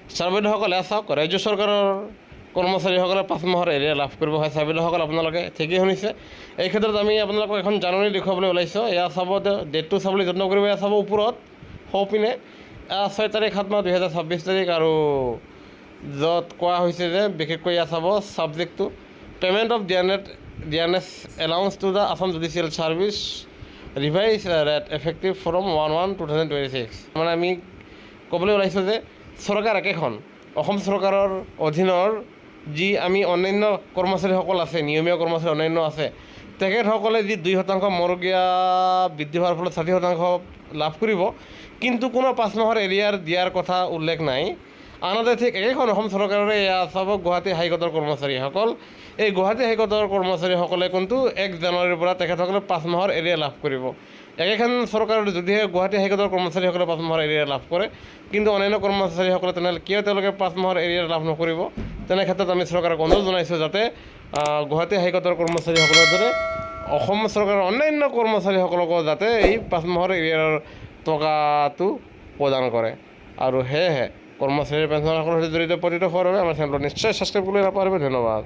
Sir বাইদেউসকলে চাওক, ৰাজ্য চৰকাৰৰ কৰ্মচাৰীসকলে 5 মাহৰ এৰিয়া লাভ কৰিব হয়। ছাৰ বাইদেউসকল আপোনালোকে ঠিকেই শুনিছে। এই ক্ষেত্ৰত আমি আপোনালোকক এখন জাননী দেখুৱাবলৈ ওলাইছোঁ। এয়া চাব, ডেটটো চাবলৈ যত্ন কৰিব। এয়া চাব ওপৰত সৌপিনে 6 তাৰিখ 7 মাহ 2026 তাৰিখ, আৰু য'ত কোৱা হৈছে যে বিশেষকৈ এয়া চাব ছাবজেক্টটো payment of dearness allowance to the Assam judicial service revise rate effective from 1/1/2026। মানে আমি ক'বলৈ ওলাইছোঁ যে চৰকাৰ একেখন, অসম চৰকাৰৰ অধীনৰ যি আমি অন্যান্য কৰ্মচাৰীসকল আছে, নিয়মীয়া কৰ্মচাৰী অন্যান্য আছে, তেখেতসকলে যি 2% মৰগীয়া বৃদ্ধি হোৱাৰ ফলত 60% লাভ কৰিব, কিন্তু কোনো 5 মাহৰ এৰিয়াৰ দিয়াৰ কথা উল্লেখ নাই। আনহাতে ঠিক একেখন অসম চৰকাৰৰে এয়া চাব গুৱাহাটী হাইকোৰ্টৰ কৰ্মচাৰীসকল। এই গুৱাহাটী হাইকোৰ্টৰ কৰ্মচাৰীসকলে কিন্তু 1 জানুৱাৰীৰ পৰা তেখেতসকলে 5 মাহৰ এৰিয়া লাভ কৰিব। একেখন চৰকাৰৰ যদিহে গুৱাহাটী হাইকোৰ্টৰ কৰ্মচাৰীসকলে 5 মাহৰ এৰিয়া লাভ কৰে, কিন্তু অন্যান্য কৰ্মচাৰীসকলে তেনেহ'লে কিয় তেওঁলোকে 5 মাহৰ এৰিয়া লাভ নকৰিব? তেনে ক্ষেত্ৰত আমি চৰকাৰক অনুৰোধ জনাইছোঁ যাতে গুৱাহাটী হাইকোৰ্টৰ কৰ্মচাৰীসকলৰ দৰে অসম চৰকাৰৰ অন্যান্য কৰ্মচাৰীসকলকো যাতে এই 5 মাহৰ এৰিয়াৰ টকাটো প্ৰদান কৰে। আৰু সেয়েহে কৰ্মচাৰীৰ পেঞ্চনসকলৰ সৈতে জড়িত প্ৰতিটো খবৰৰ বাবে আমাৰ চেনেলটো নিশ্চয় ছাবস্ক্ৰাইব কৰিবলৈ নাপাহৰিব। ধন্যবাদ।